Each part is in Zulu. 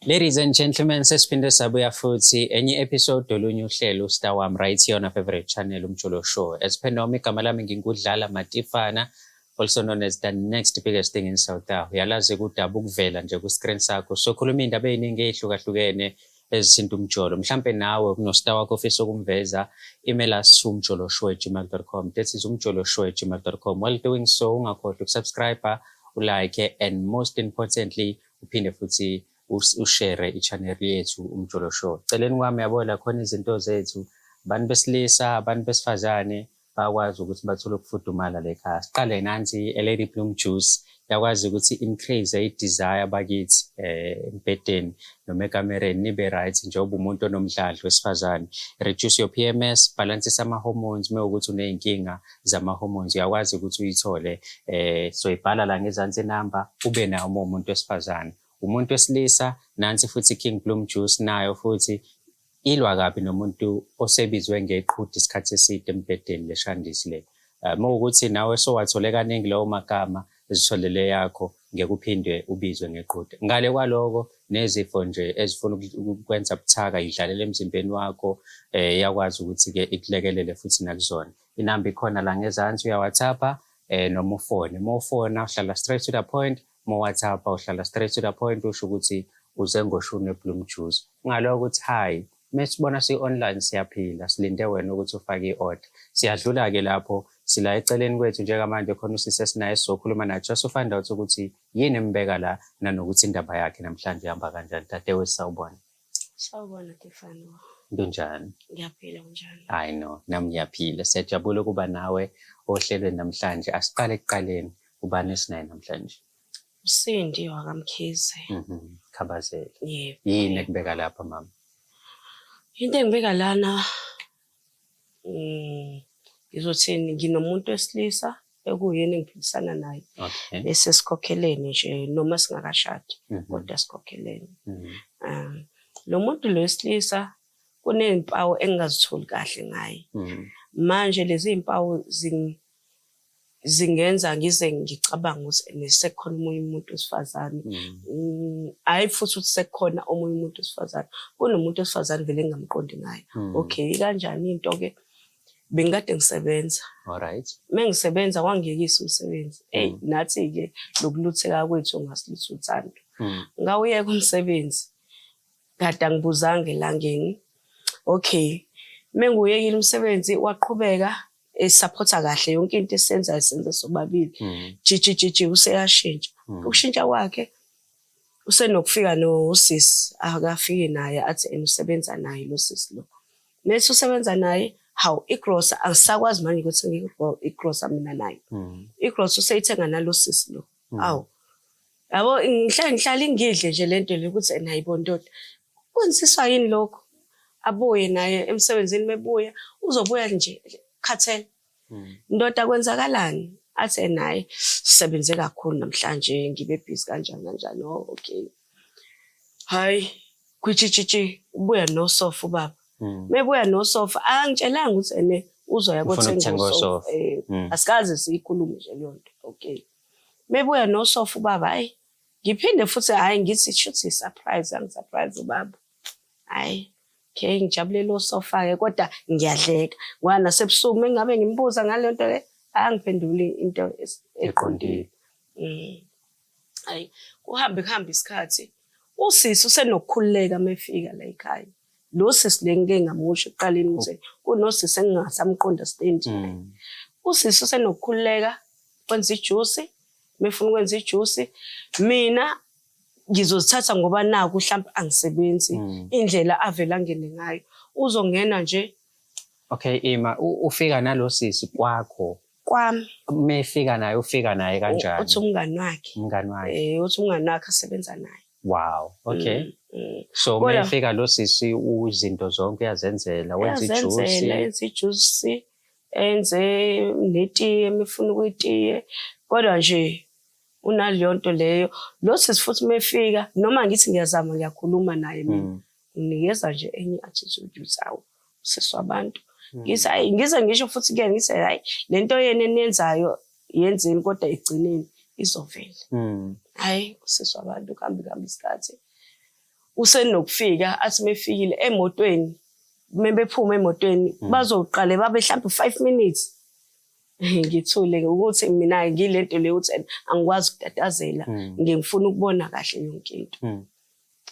Ladies and gentlemen, sesiphinde sabuya futhi enye episode olunye uhlelo uStar Wami right here on our favorite channel Umculo Show. As per normal igama lami nginguDlala Matifana, also known as the next biggest thing in South Africa. Uyalazi ukudaba ukuvela nje ku screen sakho. So khuluma indaba eziningi ezihlukahlukene ezithinta umjolo. Mhlambe nawe kunostar wakho ofisa ukumveza, email us umjoloshow@gmail.com. That is umjoloshow@gmail.com. While doing so, ungakhohlwa ukusubscribe, ulike, and most importantly, uphinde futhi ushare i-channel yethu Umculo Show. Celeni kwami yabona khona izinto zethu, abantu besilisa, abantu besifazane bakwazi ukuthi bathole ukufudumala lekhaya. Siqale nansi Lady Bloom Juice yakwazi ukuthi increase i-desire bakithi empedeni noma ekamereni nibe right njengoba umuntu onomdlandla wesifazane. Reduce your PMS, balance ama-hormones mewukuthi uney'nkinga zama-hormones uyakwazi ukuthi uyithole. So ibhala la ngezansi inamba ube nayo uma umuntu wesifazane. Umuntu wesilisa nansi futhi King Bloom Juice nayo futhi ilwa kabi nomuntu osebizwe ngeqhude isikhathi eside empedeni leshandisi le. Mawukuthi nawe sowathole kaningi lawo magama ezitholele yakho ngeke uphinde ubizwe ngeqhude. Ngale kwaloko nezifo nje ezifuna ukwenza buthaka idlalele emzimbeni wakho yakwazi ukuthi ke ikulekelele futhi nakuzona. Inamba ikhona la ngezansi uyawathapha noma ufone. Mawufona uhlala straight to the point. WhatsApp uhlala straight to the point usho ukuthi uze ngoshune Bloom Juice. Ungaloko ukuthi hi mesibona si-online siyaphila silinde wena ukuthi ufake i-order. Siyadlula ke lapho sila eceleni kwethu njengamanje khona usise sinaye sizokhuluma naye just find out ukuthi yini embeka la nanokuthi indaba yakhe namhlanje ihamba kanjani. Tatewe sawubona. Sawubona Tifano. Kunjani? Ngiyaphila njani? I know nami ngiyaphila. Siyajabula kuba nawe ohlelweni namhlanje. Asiqale ekuqaleni ubani esinaye namhlanje? Usindi wakamkhize. Khabazela. Yebo. Yini ekubeka lapha mama? Into engibeka lana ngizothini nginomuntu wesilisa ekuyena engiphilisana naye. Okay. Bese sikhokhelene nje noma singakashadi kodwa sikhokhelene. Lo muntu lo wesilisa kunezimpawu engingazitholi kahle ngaye. Manje lezi zimpawu zingenza ngize ngicabanga ukuthi nesekhona omunye umuntu wesifazane. Hayi futhi ukuthi sekhona omunye umuntu wesifazane. Kunomuntu wesifazane vele engamqondi ngayo. Okay, kanjani into ke bengikade ngisebenza. Alright. Mengisebenza wangiyekisa umsebenzi. Nathi ke lokulutheka kwethu ngasilitha uthando. Ngawuyeka umsebenzi. Kade angibuzange langeni. Okay. Menguyekile umsebenzi waqhubeka supporta kahle yonke into esenza isenze sobabili. Jiji useyashintsha. Ukushintsha kwakhe usenokufika nosisi akafike naye athi usebenza naye lo sisi lo. Mase usebenza naye how igross angisakwazi manje ukuthi ngikho igross mina naye. Igross useyithenga nalo sisi lo. Awu. Yabo ngihlala ingidle nje lento le ukuthi nayibona ndoda. Kwenziswa yini lokho? Abuye naye emsebenzini mebuya uzobuya nje khathele. Ndoda kwenzakalani? Athi naye sisebenze kakhulu namhlanje ngibe busy kanjani. Okay. Hayi kwichichichi ubuya nosofa ubaba. Mebuya nosofa angitshelanga ukuthi uzoya kothenga usofa. Asikaze siyikhulume nje leyo nto. Okay. Mebuya nosofa ubaba hayi ngiphinde futhi hayi ngithi shuthi surprise angisurprise ubaba. Hayi okay ngijabulele usofa ke kodwa ngiyadleka ngoba nasebusuku mengabe ngimbuza ngale nto le angiphenduli into eqondile. Hayi kuhamba isikhathi usisi usenokukhululeka mefika la ekhaya. Lo sisi le ngeke ngamusho eqaleni ukuthi kunosisi engingasamqonda stand. Usisi usenokukhululeka kwenza ijuice mefuna ukwenza ijuice mina ngizozithatha ngoba naku mhlawumbe angisebenzi indlela avela ngene ngayo uzongena nje. Okay Ima ufika nalo sisi kwakho kwami mefika naye ufika naye kanjani? Uthi umngani wakhe. Umngani wakhe. Uthi umngani wakhe asebenza naye. Wow. Okay. So mefika lo sisi izinto zonke uyazenzela wenza ijuice enze netiye mefuna ukuyitiye kodwa nje unaleyo nto leyo lo sisi futhi mefika noma ngithi ngiyazama ngiyakhuluma naye mina unikeza nje enye attitude usawo sisi wabantu ngithi hayi ngize ngisho futhi ke ngithi hayi lento yena eniyenzayo yenzeni kodwa igcineni izovela. Hayi sisi wabantu kambi isikhathi usenokufika athi mefikile emotweni mebephuma emotweni bazoqale babe mhlawumbe 5 minutes ngithule ukuthi mina ngilento leyo ukuthi angikwazi ukutatazela ngifuna ukubona kahle yonke into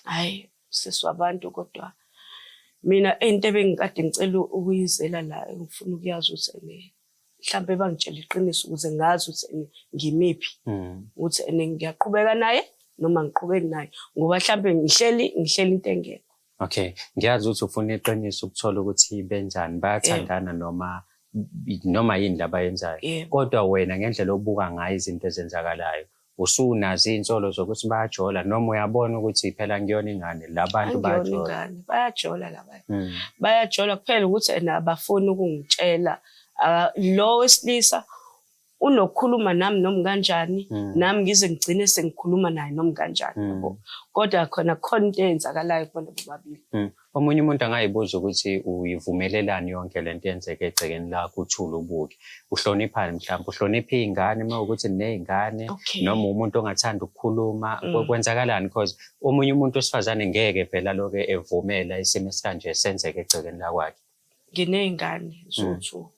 hayi sesiwabantu kodwa mina into ebengikade ngicela ukuyizela la ngifuna ukuyazi ukuthi mhlawumbe bangitshela iqiniso ukuze ngazi ukuthi ngimiphi ukuthi ngiyaqhubeka naye noma ngiqhubeki naye ngoba mhlawumbe ngihleli into engekho. Okay, ngiyazi ukuthi ufuna iqiniso ukuthola ukuthi benzani bayathandana noma yini labayenzayo kodwa wena ngendlela obuka ngayo izinto ezenzakalayo usunazo insolo zokuthi bayajola noma uyabona ukuthi phela ngiyona ingane labantu bayajola bayajola laba bayajola kuphela ukuthi abafuni ukungitshela lo wesilisa unokukhuluma nami noma kanjani nami ngize ngigcine sengikhuluma naye noma kanjani yabo kodwa khona into eyenzakalayo kubona bobabili. Omunye umuntu angayibuza ukuthi uyivumelelani yonke lento yenzeke egcekeni lakho uthula ubuke uhloniphani mhlawumbe uhlonipha izingane mawukuthi nezingane noma umuntu ongathanda ukukhuluma kwenzakalani because omunye umuntu osifazane ngeke phela lokho evumela isimo esikanje senzeke egcekeni lakwakhe. Nginezingane zothu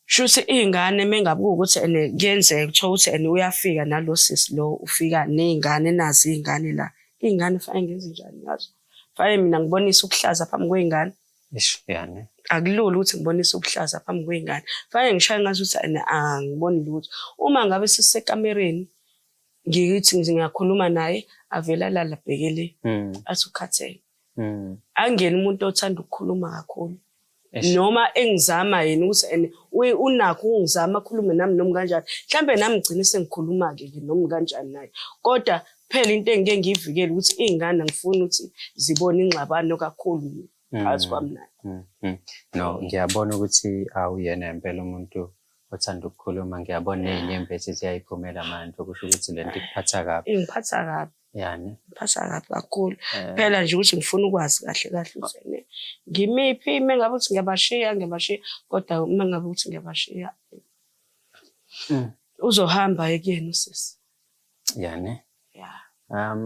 shuthi izingane mengabuka ukuthi kuyenzeka kuthiwa ukuthi uyafika nalo sisi lo ufika nezingane nazi izingane la izingane fanele ngenze njani ngazo fanele mina ngibonisa ukuhlaza phambi kwezingane yani akulula ukuthi ngibonisa ukuhlaza phambi kwezingane fanele ngishaye ngazo ukuthi angiboni lutho uma ngabe sisekamereni ngiyithi ngiyakhuluma naye avela la labhekele athi ukhathele angeni umuntu othanda ukukhuluma kakhulu noma engizama yena ukuthi unakho ungizama akhulume nami noma kanjani mhlambe nami ngigcine sengikhuluma ke noma kanjani naye kodwa phela into engeke ngiyivikele ukuthi izingane ngifuna ukuthi zibone ingxabano kakhulu phakathi kwami naye. No ngiyabona ukuthi awuyena impela umuntu othanda ukukhuluma ngiyabona nezinyembezi ziyayiphumela manje okusho ukuthi lento ikuphatha kabi. Ingiphatha kabi yani ngiphatha kabi kakhulu phela nje ukuthi ngifuna ukwazi kahle ukuthi ngimiphi mengabe ukuthi ngiyabashiya kodwa uma ngabe ukuthi ngiyabashiya uzohamba kuyena usisi yani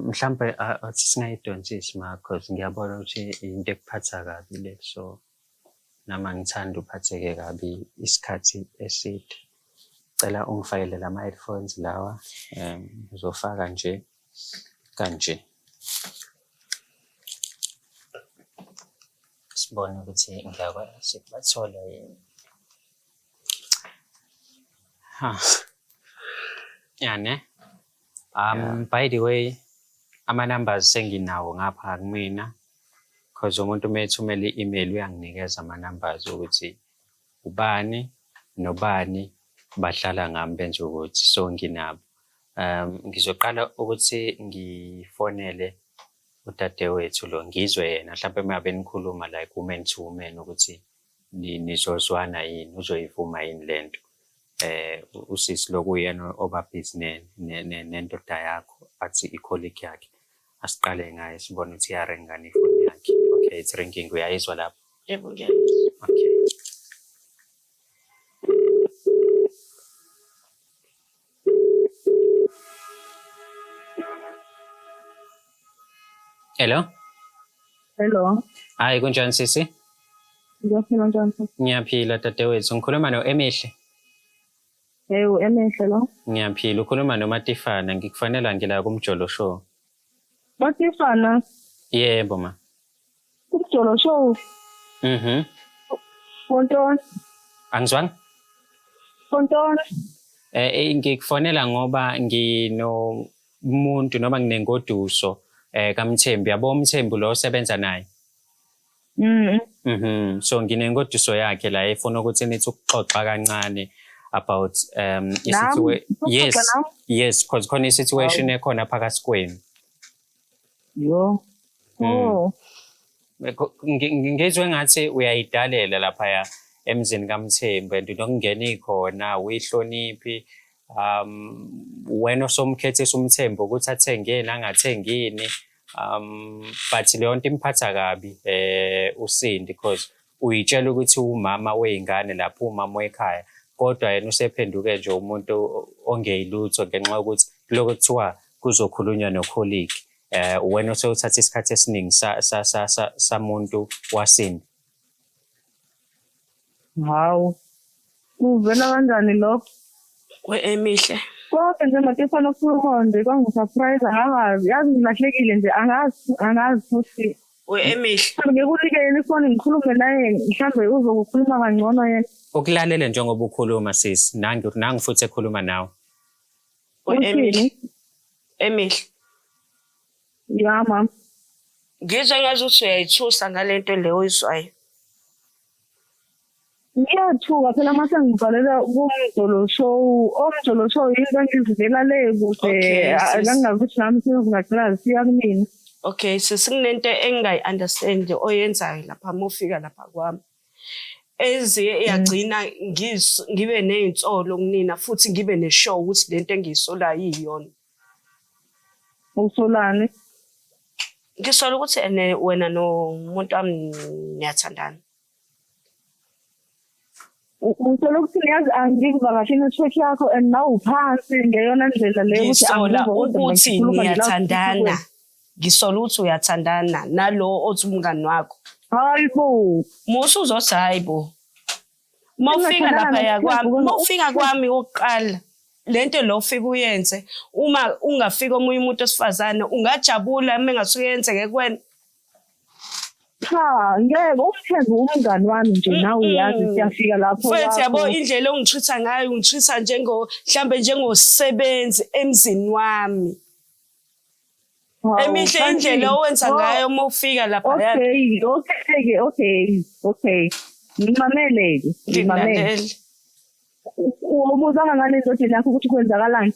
mhlambe athi singayidonsisi because ngiyabona ukuthi into ekuphatha kabi le so nama ngithanda uphatheke kabi isikhathi eside cela ungifakele lama headphones lawa uzofaka nje kanje sibone ukuthi ngiyakwazi ukubathola yini yani by the way ama numbers senginawo ngapha kumina because umuntu methumela i-email uyanginikeza ama numbers ukuthi ubani nobani bahlala ngami benze ukuthi so nginabo ngizoqala ukuthi ngifonele udadewethu lo ngizwe yena mhlawumbe mabe nikhuluma like woman to woman ukuthi nizozwana yini uzoyivuma yini lento usisi lokuyena oba business nendoda yakho athi icolleague yakhe asiqale ngaye sibone ukuthi iyarengana ifoni yakhe. Okay, it's ringing uyayizwa lapho? Yebo ngiyayizwa. Okay. Hello? Hello. Hayi kunjani sisi? Ngiyaphila njani? Ngiyaphila dadewethu ngikhuluma no-Emihle. Yebo Emihle lo. Ngiyaphila ukhuluma noMatifana ngikufanele ngila kumjolo show. Matifana? Yebo ma. Kumjolo show? Kontoni? Angizwanga? Kontoni? Ngikufonela ngoba nginomuntu noma nginengoduso kaMthembu yabo uMthembu lo osebenza naye. So nginengoduso yakhe la efuna ukuthi nithi ukuxoxa kancane about yes because khona i-situation ekhona phakathi kwenu. Yo. Oh. Ngizwe ngathi uyayidalela lapha emzini kaMthembu and nokungena ikhona uyihloniphi wena osomkhethisa uMthembu ukuthi athengeni angathengini but leyo nto imphatha kabi uSindi because uyitshela ukuthi umama weingane lapho umama wekhaya kodwa yena usephenduke nje umuntu ongeyilutho ngenxa yokuthi lokho kuthiwa kuzokhulunywa nocolleague wena usewuthatha isikhathi esiningi samuntu wasinda. Hawu. Kuvela kanjani lokho? Emihle. Konke nje Matifana okhuluma nje kwangisurprise angazi. Yazi ngilahlekile nje angazi futhi. Emihle. Ngikunikele ifoni ngikhulume naye mhlambe uzokukhuluma kangcono yena. Ukulalele njengoba ukhuluma sisi, nangi futhi ekhuluma nawe. Emihle. Ya mama. Ngizwe ngazuthi uyayithusa ngalento leyo oyizwayo. Ngiyathuka phela mase ngibhalela kumdolo show into engizivela le kude angangakuthi nami singagcina siya kumina. Okay, sesinento engayi-understand oyenzayo lapha mofika lapha kwami. Eziye iyagcina ngibe nezinsolo kunina futhi ngibe neshow ukuthi lento engiyisolayo iyona. Usolani? Ngisola ukuthi wena nomuntu wami niyathandana. Usola ukuthi niyazi angikuvakashini i-church yakho and nawe uphansi ngeyona ndlela leyo ngisola ukuthi niyathandana. Ngisola ukuthi uyathandana nalo othi umngani wakho. Hayibo. Musu uzothi hayibo. Mawufika lapha kwami, mawufika kwami oqala. Lento lo ufika uyenze uma ungafika omunye umuntu osifazane ungajabula mengasuke yenzeke kuwena. Cha, ngeke ukuthenge umngani wami nje nawe uyazi siyafika lapho. Futhi yabo indlela ongitreat ngayo ungitreat mhlambe njengosebenzi emzini wami. Emihle indlela owenza ngayo uma ufika lapha. Okay. Ngimamele. Ubuzanga ngale ndoda yakho ukuthi kwenzakalani?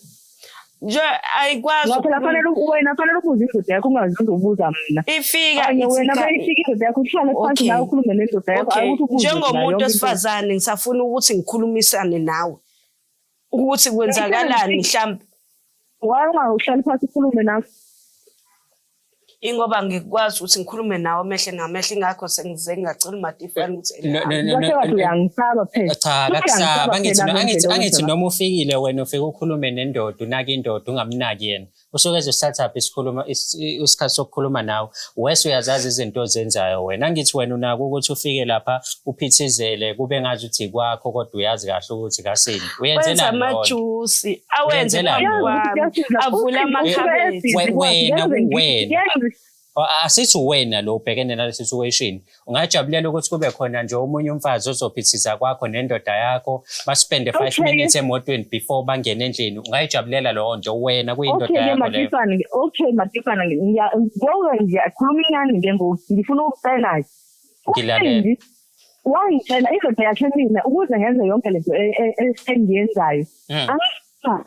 Nje ayikwazi. Ngoba fanele ukuze indoda yakho ungazi uzobuza mina. Ifika wena bayifika indoda yakho uhlale phansi nawe ukhulume nendoda yakho ukuthi ubuze. Njengomuntu osifazane ngisafuna ukuthi ngikhulumisane nawe. Ukuthi kwenzakalani mhlambe. Ungahlali phansi ukhulume nawe. Ingoba ngikwazi ukuthi ngikhulume nawe mehle namehle ingakho sengize ngacela uMatifana ukuthi uyangisaba phela. Cha, akusaba angithi noma ufikile wena ufike ukhulume nendoda unaka indoda ungamnaki yena. Usuke ezosithatha isikhathi sokukhuluma nawe. Wese uyazazi izinto ozenzayo wena. Angithi wena unaka ukuthi ufike lapha uphithizele kube ngazi ukuthi kwakho kodwa uyazi kahle ukuthi kasini. Uyenzela amajuice awenze kwami avula amakhabethi. Wena asithi wena lo ubhekene nale situation ungajabulela ukuthi kube khona nje omunye umfazi ozophithiza kwakho nendoda yakho baspende 5 minutes emotweni before bangene endlini ungayijabulela lo nje wena kuyindoda yakho leyo. Okay Matifana ngiyakhuluma ingani nje ngifuna ukucela nje. Ngilalela. Wangitshela indoda yakhe mina ukuze ngenze yonke lento engiyenzayo.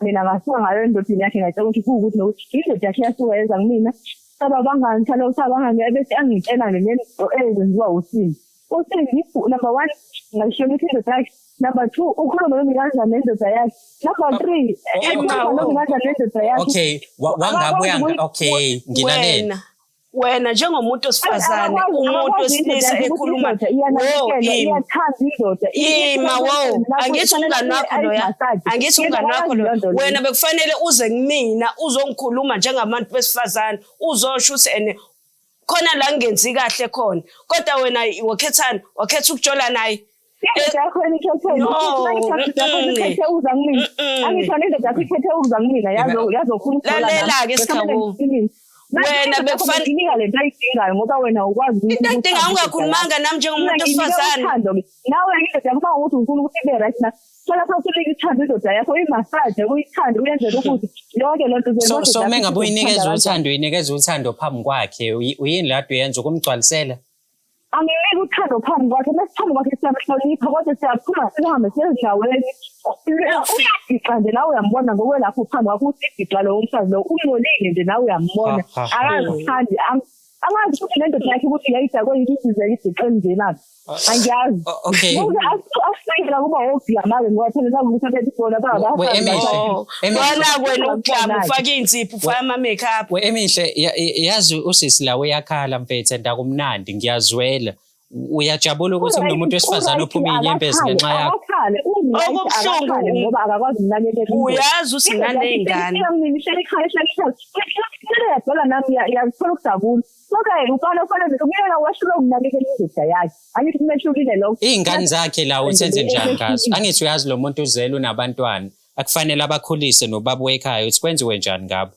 Mina ngasuka ngayo endodeni yakhe ngacela ukuthi kuwukuthi indoda yakhe yasuka yenza kumina. Abangani thalo usabangani ebese angitshela lento ezenziwa uSindi. USindi number 1 ngisho ukuthi indoda yakhe, number 2 ukhuluma nomnikazi nendoda yakhe, number 3 ukhuluma nomnikazi nendoda yakhe. Okay, wangabuya okay ngilalela. Wena njengomuntu osifazane umuntu osilisa ekhuluma angithi umngani wakho loya angithi umngani wakho lo wena bekufanele uze kumina uzongikhuluma njengabantu besifazane uzosho ukuthi khona la ngenzi kahle khona kodwa wena wakhethana wakhetha ukujola naye lalela ke sikhawu wena bekufanele lento ayidingayo ngoba wena ukwazi into ayidinga ungakhulumanga nami njengomuntu osifazane nawe indoda yakho ukuthi ufuna ukuthi ibe right na sola phansi uyithanda indoda yakho uyimassage uyithanda uyenzela ukuthi yonke lento so mengabe uyinikeza uthando phambi kwakhe uyini la uyenza ukumgcwalisela angeke uthando phambi kwakhe mesiphambi kwakhe siyamhlonipha kodwa siyaphuma sihambe siyendaweni uyagixa nje nawe uyambona ngokwelapho phambi kwakho usigixa lo umfazi lo ungcolile nje nawe uyambona akazithandi angazi ukuthi lento yakhe ukuthi yayida kweyisize iziqeni nje lapha angiyazi okay asifika kuba oglamake ngoba phela ukuthi abethi bona baba wena uglamu ufaka insipho ufaka ama makeup Emihle yazi usisi la uyakhala mfethu ndakumnandi ngiyazwela uyajabula ukuthi kunomuntu wesifazane ophuma inyembezi ngenxa yakho Okubuhlungu ngoba akakwazi ukunakekela. uyazi ukuthi nganey'ngane. Ihleli ekhaya yadala nami yathola ukujabula. Okay, ufanele kumele washilo ukunakekela indoda yakhe. Angithi kumehlukile lokho. Iy'ngane zakhe la uthenze njani ngazo? Angithi uyazi lo muntu uzele unabantwana. Akufanele abakhulise nobaba ekhaya uthi kwenziwe njani ngabo?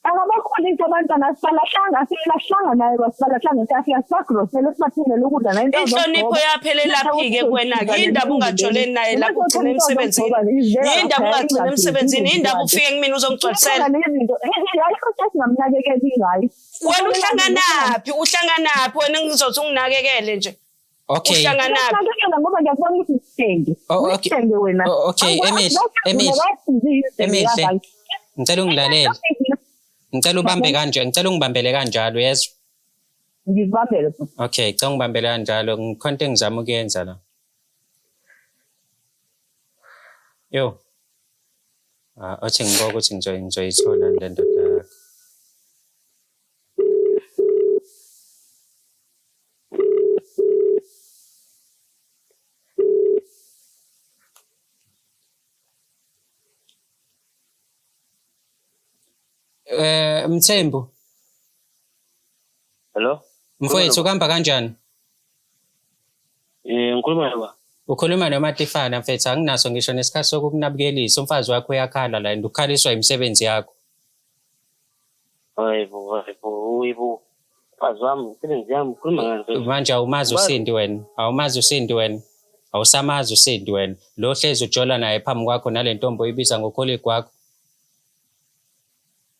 Abakhulisa abantwana silahlanga naye kwasibalahlanga siyafika sibagrosele sibathengele ukudla nayo. Inhlonipho yaphelelaphi-ke kuwena-ke yindaba ungajoleni naye lapho ugcina emsebenzini yindaba ungagcina emsebenzini yindaba ufike kumina uzongigcwalisela singamnakekeli ngayo. wena uhlanganaphi wena ngizothi unginakekele nje Okay. uhlanganaphi ngoba ngiyakubona ukuthi sithenge. Sithenge wena. Okay, Emihle. Ngicela ungilalele. Ngicela ubambe kanje, ngicela ungibambele kanjalo yezwa. Ngibambele. Okay, ngicela ungibambele kanjalo ngikhona into engizama ukuyenza la. Yo. Othi ngibona ukuthi ngizoyithola le ndoda yakho. Mthembu. Hello. Mfowethu kuhamba kanjani? Ngikhuluma noba. Ukhuluma noMatifana mfethu anginaso ngisho nesikhathi sokukunabikelisa umfazi wakho uyakhala la ukhaliswa imisebenzi yakho. Hayibo. Mfazi wami imisebenzi yami ukhuluma ngani? Manje awumazi usindi wena. Awusamazi usindi wena. Lo hlezi ujola naye phambi kwakho nale ntombi oyibiza ngokholegi kwakho.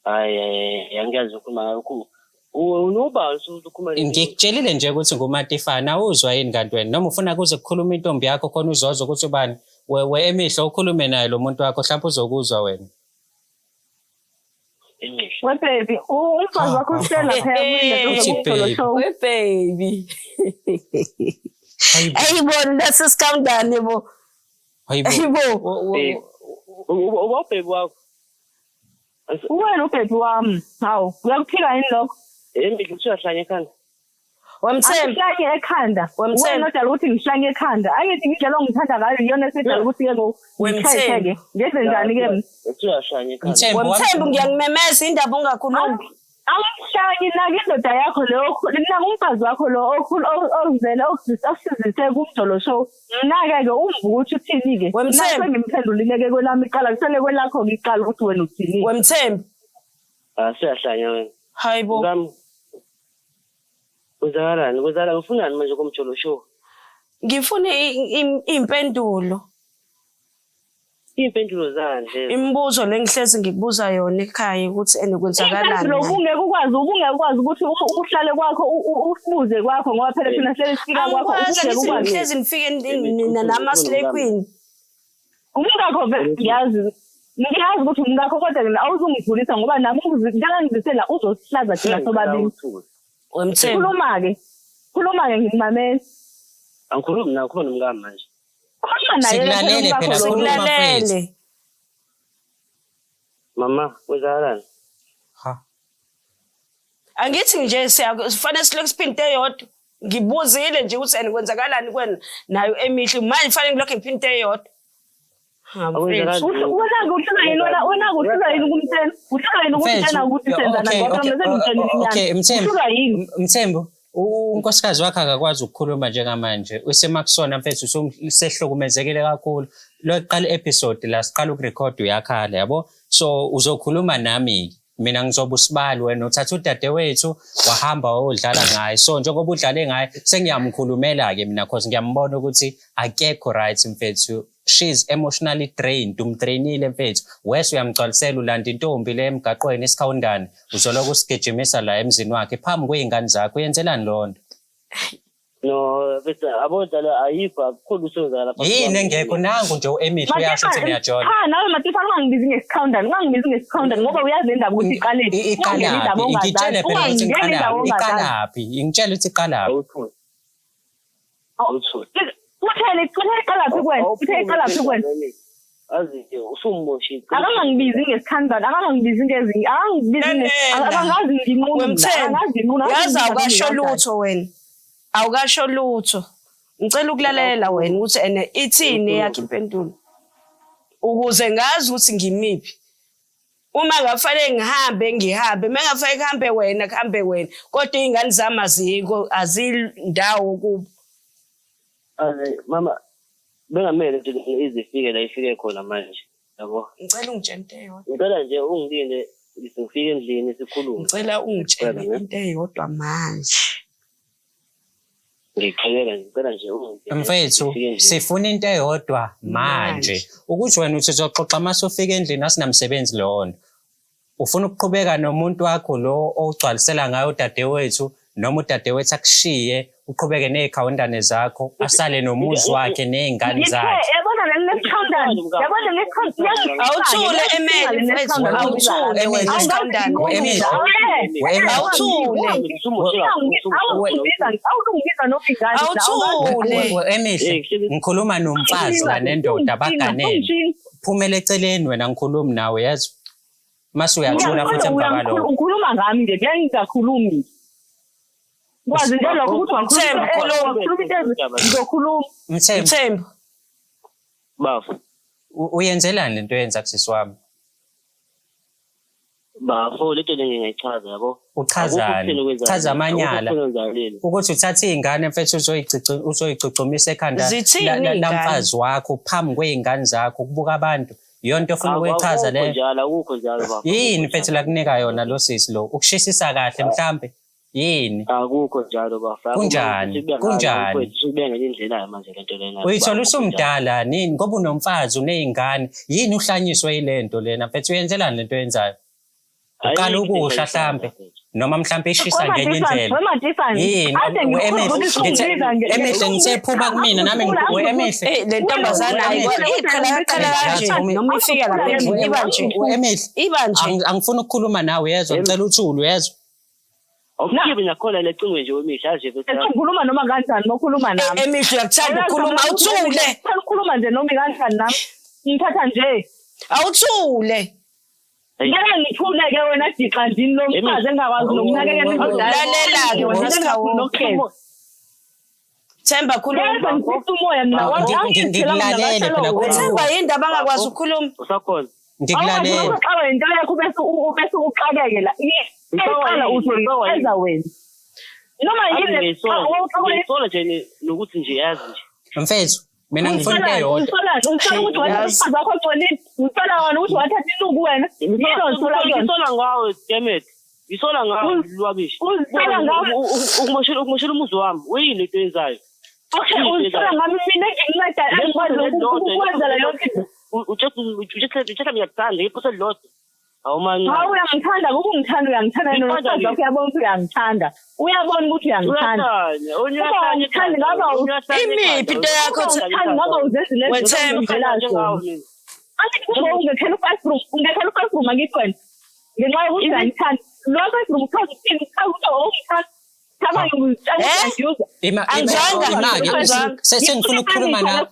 Angiyazi ukhuluma ngakho. Unoba usukhuluma ngikutshelile nje ukuthi nguMatifana awuzwa yini kanti wena noma ufuna kuze kukhuluma intombi yakho khona uzozwa ukuthi ubani Emihle ukhulume naye lo muntu wakho mhlawumbe uzokuzwa wena. We baby, umfazi wakho usela phela we baby. Ayibona lesisikhamdane bo. Hayibo. Ubabhebi wakho. Wena ubhebi wami. Hawu, uyakuphila yini lokho? Emihle usuyahlanya ekhanda. Wamthemba ngihlanye ekhanda. Wena odala ukuthi ngihlanye ekhanda. Angithi ngidlela ongithanda ngayo iyona esedala ukuthi ke ngitheke. Ngenze njani ke mina? Usuyahlanya ekhanda. Wamthemba ngiyakumemeza indaba ungakhulumi. Awuhlanye nake indoda yakho lo umfazi wakho lo ozivela okusizise kumjolo show. Mina-ke umvuka ukuthi uthini-ke. Wemthemba ngimphendulile-ke kwelami iqala kusele kwelakho ngiqala ukuthi wena uthini. Wemthemba usuyahlanya wena. Hayibo. Uzakalani ufunani manje komjolo show? Ngifuna impendulo. Impendulo zanje. Imibuzo lengihlezi ngikubuza yona ekhaya ukuthi enokwenzakalani. Ubungekwazi ukuthi uhlale kwakho usibuze kwakho ngoba phela thina sihlele sifika kwakho ubungekwazi. Ngihlezi ngifike nina namaslay umngakho ngiyazi ukuthi umngakho kodwa awuzungivulisa ngoba nami ngizisela uzosihlaza thina sobabili. Wemthemba khuluma-ke ngimamele. Angikhulumi nawe khona umngami manje. Sikulalele phela sikulalele. Mama uzakalani? Angithi nje sifanele silokhu siphinte eyodwa. Ngibuzile nje ukuthi kwenzakalani kwena nayo Emihle manje kufanele ngilokhu ngiphinte eyodwa. Wena uhlala yini ukumtshela ukuthi senzana ngoba mase ngitshelile inyanga. Mthembu unkosikazi wakhe akakwazi ukukhuluma njengamanje usemakusona mfethu usehlukumezekile kakhulu lo qala episode la siqala ukurecord uyakhala yabo so uzokhuluma nami mina ngizoba usibali wena uthatha udadewethu wahamba wodlala ngaye so njengoba udlale ngaye sengiyamkhulumela ke mina because ngiyambona ukuthi akekho right mfethu she's emotionally drained umtrainile mfethu wese uyamgcwalisela ulanda intombi le emgaqweni esikhawundani uzoloku usigejimisa la emzini wakhe phambi kweingane zakho uyenzelani lonto no bese abodala ayikho akukhulu usozala lapha yini engekho nangu nje uEmihle uyasho ukuthi ngiyajola nawe Matifana ungangibizi ngesikhawundani ngoba uyazi le ndaba ukuthi iqaleni ngitshele phela ukuthi iqalaphi ngitshela ukuthi iqalaphi uthele iqalaphi kwena azi usummoshile akangibizi ngesikhandani akangibizi ngezinye akangazi nginqunu yazi awukasho lutho wena awukasho lutho ngicela ukulalela wena ukuthi ithini yakhe impendulo ukuze ngazi ukuthi ngimiphi. Uma ngafanele ngihambe, mengafanele kuhambe wena. Kodwa iy'ngane zami azindawo kubo. Mama, bengamele nje izifike la ifike khona manje. Yabo. Ngicela ungitshele into eyodwa. Ngicela nje ungilinde ngifike endlini sikhulume. Ngicela ungitshele into eyodwa manje. Ngicela nje Mfethu, sifuna into eyodwa manje. Ukuthi wena uthi uzoxoxa mase ufika endlini asinamsebenzi lona. Ufuna ukuqhubeka nomuntu wakho lo ogcwalisela ngayo udadewethu noma udadewethu akushiye uqhubeke nezikhawundane zakho asale nomuzi wakhe nezingane zakhe. Yabona le-countdown. Yabona le-countdown. Awuthule Emeli mfethu, awuthule wena isikhawundane. Awuthule. Emihle, ngikhuluma nomfazi la nendoda baganene. Phumela eceleni wena ngikhuluma nawe yazi. Mase uyathula futhi emva kwalokho. Ukhuluma ngami nje, ngiyakhuluma. Kwazi njalo ukuthi ngizokhuluma. Mthembu. Bafu. Uyenzelani lento yenza kusisi wami? Bafu lento ngingayichaza yabo. Uchazani? Chaza amanyala. Ukuthi uthatha izingane mfethu uzoyicucumisa ekhanda lamfazi wakho phambi kwezingane zakho kubuka abantu. Yonto ofuna ukuyichaza le. Akukho njalo bafu. Yini mfethu la kunika yona lo sisi lo? Ukushisisa kahle mhlambe. Yini? Akukho njalo bafu. Kunjani? Sibenge indlela manje lento lena. Uyithola usumdala nini ngoba unomfazi unezingane. Yini uhlanyiswe yilento lena mfethu uyenzelani lento yenzayo? Uqala ukusha mhlambe noma mhlambe ishisa ngenye indlela. Yini? Emihle ngisephuma kumina nami emihle. Le ntombazana iqala kanje noma ifika lapha endlini iba nje. Emihle. Angifuni ukukhuluma nawe yezwa ngicela uthulu yezwa. Awukibi nakhona lecingwe nje wemisha yazi futhi. Ukhuluma noma kanjani nokhuluma nami. Emihle uyakuthanda ukukhuluma awuthule. Ukhuluma nje noma kanjani nami. Ngithatha nje. Awuthule. Ngeke ngithule-ke wena diqandini lomfazi engakwazi nokunakekela indodana. Lalela-ke wena sikhawu. Themba khuluma. Umoya mina. Ngikulalele phela Themba yini abangakwazi ukukhuluma? Usakhona. Ngikulalele. Uqala into yakho bese uqakeke la. Iqala uzoyenza wena. Noma yini ngiyithola nje nokuthi nje yazi nje. Mfethu mina ngifuna into eyodwa. Usola ukuthi wathi zakho ngcolile. Usola wena ukuthi wathatha inuku wena. Ngisola ngawe Demet. Ngisola ngawe lwabishi. Usola ngawe ukumoshela umuzi wami. Uyini into yenzayo? Okay, usola ngami mina nginceda ukwenza yonke into. Ujetha ngiyakuthanda iphose lodwa. Awumani. Hawu uyangithanda ukungithanda uyangithanda nomfazi wakho uyabona ukuthi uyangithanda. Uyabona ukuthi uyangithanda. Uyangithanda ngaba imiphi into yakho ngaba uzenzile Wethemba. Athi kuba ungekhela u-bathroom angikhona. Ngenxa yokuthi uyangithanda. Lo bathroom uchaza ukuthi ungithanda. Sengifuna ukukhuluma nawe.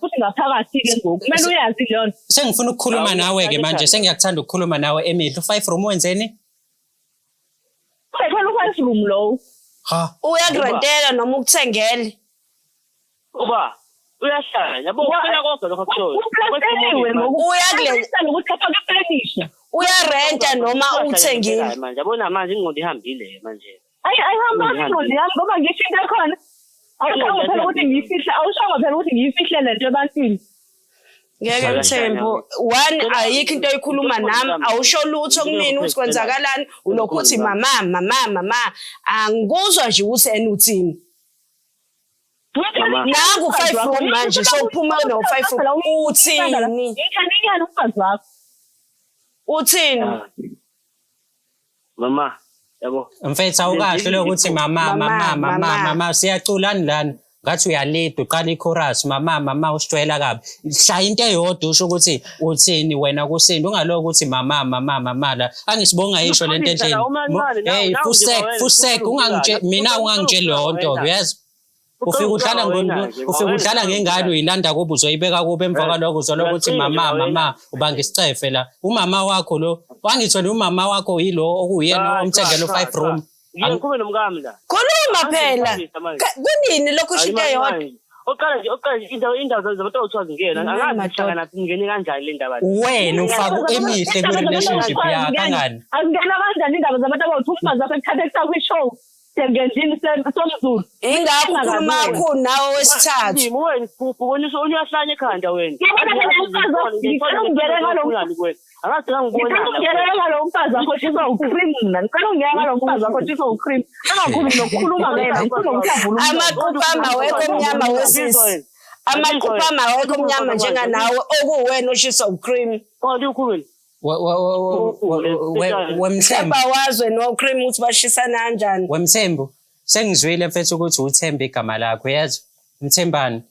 Kumele uyazi lona. Sengifuna ukukhuluma nawe-ke manje sengiyakuthanda ukukhuluma nawe Emihle. U5 room wenzeni? Ukhona u5 room lowo. Ha. Uyakurentela noma ukuthengele. Uba uyahlala yabo uphela konke lokho kushona. Uyarenta noma uthengile. Manje yabona manje ingqondo ihambile manje. Ayihamba ingqondo yami ngoba ngisho into khona. Awushongo phela ukuthi ngiyifihle lento ebantwini. Ngeke Mthembu, one ayikho into oyikhuluma nami, awusho lutho kumina ukuthi kwenzakalani, ulokhu uthi mama. Angikuzwa nje ukuthi enuthini. Nangu 5 room manje sokuphuma no 5 room uthini? Ngikhanikana umfazi wakho. Uthini? Mama, yabo. Mfethu awukahle lokuthi mama siyaculani lana. Ngathi uyalida uqala ichorus mama usijwayela kabi. Hlaya into eyodwa usho ukuthi uthini wena kusindi ungaloko ukuthi mama la. Angisibonga isho lento endlini. Hey fusek mina ungangitshela lonto uyezwa. Ufika udlala ngengane uyilanda kubo uzoyibeka kubo emva kwaloko uzoloku uthi mama ubanga isicefe la. Umama wakho lo wangithola umama wakho yilo okuyena omthengela u5 room. Ngikhuluma nomkami la. Khuluma phela. Kunini lokho usho into eyodwa? oqala nje indawo zabantu awuthola ngiyena angazi hlangana singene kanjani le ndaba wena ufaka emihle ku relationship yakho kangani Angena kanjani indaba zabantu abawuthi umfazi wakho ekuthatha kwi-show sengenzini somZulu. Ingakho ukhuluma kakhulu nawe wesithathu. wena ubonisa uyahlanya ekhanda wena angathi Ngiyela ngalo umfazi wakho thiswa ucream mina. Ngicela ungiyela ngalo umfazi wakho thiswa ucream. Angakhulumi nokukhuluma ngena ngifuna ukuhlambulula. Amaqupha awekho omnyama wesisi. Amaqupha awekho omnyama njenganawe okuwena oshiswa ucream. ukhuluma Wemthembu Abawazwe no cream uthi bashisana kanjani. Wemthembu sengizwile mfethu ukuthi uthemba igama lakho yazi Mthembani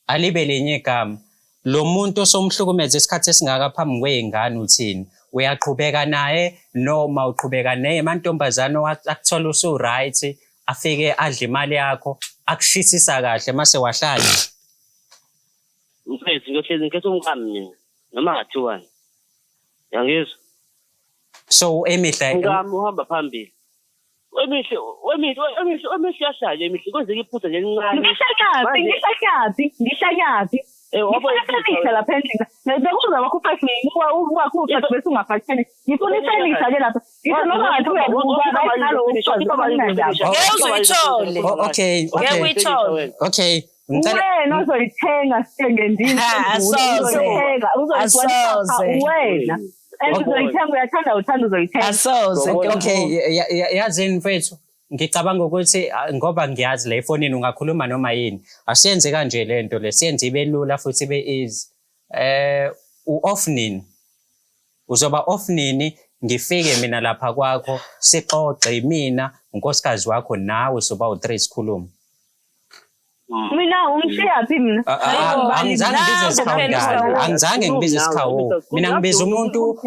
alibe lenye igama lo muntu osomhlukumeza isikhathi esingaka phambi kwezingane uthini uyaqhubeka naye noma uqhubeka nemantombazane akuthola usu right afike adle imali yakho akushisisa kahle mase wahlala mfethu ngiyohlezi ngikhetha umkami mina noma ngathiwani yangizwa so emihle umkami uhamba phambili emihle yahlala emihle kwenzeka iphutha nje elincane Ngihlakaphi. Ngifuna lapha endlini. Bekuza wakho 5 minutes wakho uthatha bese ungafakeni. Ngifuna isenisa ke lapha. Ngisho noma ngathi uyabuka nalo okay wena uzoyithenga sithengendini wena uzoyithenga uyathanda uzoyithenga Asoze. okay yazini mfethu ngicabanga ukuthi ngoba ngiyazi la efonini ungakhuluma noma yini asiyenze kanje lento lesiyenze ibe lula futhi ibe easy off nini uzoba off nini ngifike mina lapha kwakho sixoxe mina unkosikazi wakho nawe soba u3 sikhuluma mina umshiyaphi mina angizange ngibize isikhawu mina ngibiza umuntu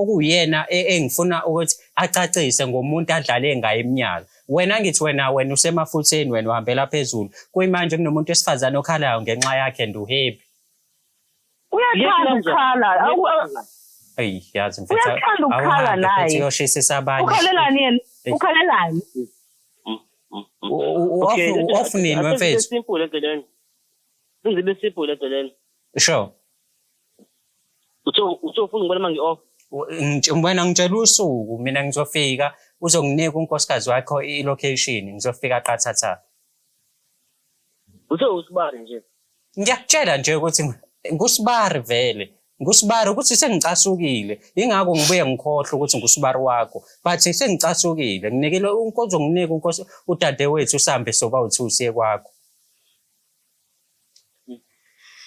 okuyena engifuna ukuthi acacise ngomuntu adlale ngaye iminyaka wena ngithi wena usemafutheni wena uhambela phezulu kuyimanje kunomuntu wesifazane okhalayo ngenxa yakhe and uhappy uyathanda ukukhala hey yazi mfethu uyathanda ukukhala naye uyoshisisa abanye ukhalelani yena ukhalelani off nini mfethu simple eceleni sinzibe simple eceleni sure ufuna ngibona manje off wena ngitshela usuku mina ngizofika uzonginika unkosikazi wakho i-location ngizofika qathatha usibari nje ngiyakutshela nje ukuthi ngusibari vele ngusibari ukuthi sengicasukile ingakho ngibuye ngikhohle ukuthi ngusibari wakho but sengicasukile nginikele unkonzo nginika unkosi udade wethu usambe soba u2 siye kwakho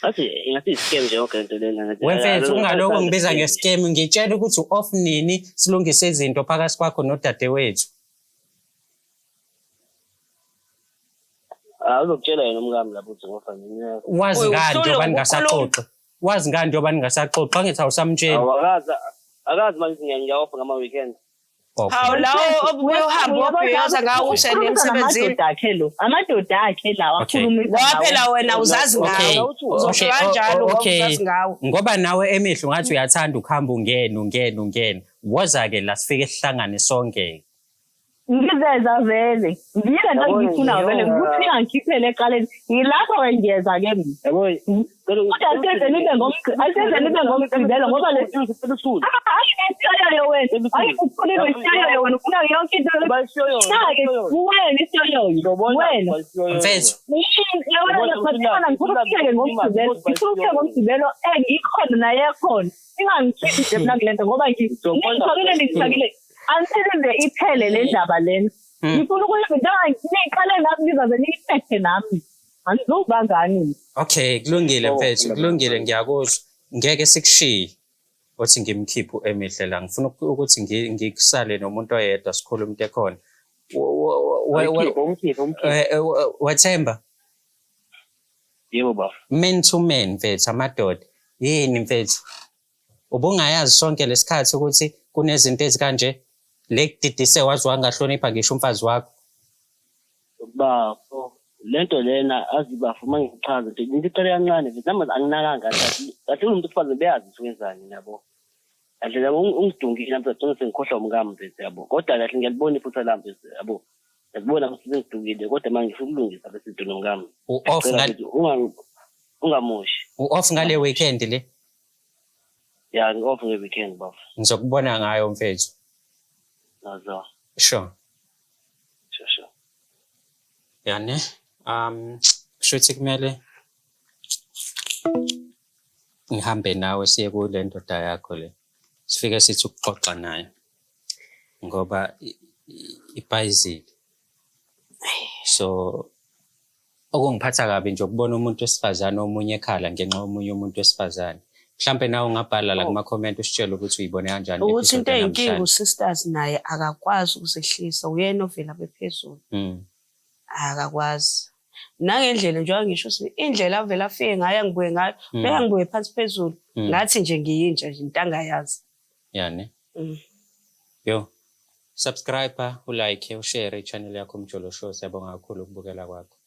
athi ngathi scam nje okay into lena wemfethu ungaloko ngibiza ngescam ngitshela ukuthi off nini silungise izinto phakathi kwakho nodade wethu uzokutshela yena umkami lapho uthi ngofanele wazi ngani njengoba ningasaxoxa wazi ngani njengoba ningasaxoxa ngithi awusamtshela akazi manje ngiyaofa ngama weekend Hawu lawo obuye uhamba wabhiyoza ngawo usene emsebenzini amadoda akhe lawa akhuluma waphela wena uzazi ngawo uzofika kanjalo uzazi ngawo ngoba nawe emihle ungathi uyathanda ukuhamba ungena woza ke la sifike sihlangane sonke ngizeza vele ngiyile nto ngifuna vele ngikuthi ngikhiphele eqaleni ngilapho ngiyeza ke mina yabo kodwa asenze nibe ngomgqibelo ngoba le selusulu ayisiyoyo wena ayikukhulile isiyoyo wena ufuna yonke into wena isiyoyo wena mfethu ngifuna ngomgqibelo engikhona naye khona ingangikhiphi nje mina kule nto ngoba ngithakile angisebenze iphele le ndaba lena ngifuna ukuyibinda ngiqale nami nizaze niyiphethe nami angizoba ngani okay kulungile mfethu kulungile ngiyakuzwa ngeke sikushiye othi ngimkhiphe emihle la ngifuna ukuthi ngikusale nomuntu oyedwa sikhuluma into ekhona Wethemba yebo baba men to men mfethu amadoda yini mfethu ubungayazi sonke lesikhathi ukuthi kunezinto ezikanje lekudidise wazi wangahlonipha ngisho umfazi wakho bafo lento lena azibafuma ngichaza nje into kancane nje nami anginakanga kahle umuntu ufaze beyazi ukwenzani nabo kahle yabo ungidungile manje ngicela sengikhohlwa umkami mfethu yabo kodwa kahle ngiyalibona iphutha lami mfethu yabo ngibona ukuthi sengidukile kodwa manje ngifuna ukulungisa bese izinto nomngami U-off ungamoshi u-off ngale weekend le? ya ngi-off nge-weekend bafo Ngizokubona ngayo mfethu. nazo Sure. sure Yani, shuthi kumele ngihambe nawe siye kule ndoda yakho le. Sifike sithi ukuxoxa nayo. Ngoba ibayizile. So okungiphatha kabi nje ukubona umuntu wesifazane omunye ekhala ngenxa omunye umuntu wesifazane. Mhlambe nawe ungabhala la kuma comment usitshela ukuthi uyibone kanjani ukuthi into eyinkinga usisters naye akakwazi ukusehlisa uyena ovela bephezulu. Akakwazi. Nangendlela njengoba ngisho ukuthi indlela avela afike ngayo angibuye ngayo beka ngibuye phansi phezulu ngathi nje ngiyintsha nje into angayazi. Yani. Yo. Subscribe, ulike, ushare ichannel yakho Mjolo Show. Siyabonga kakhulu ukubukela kwakho.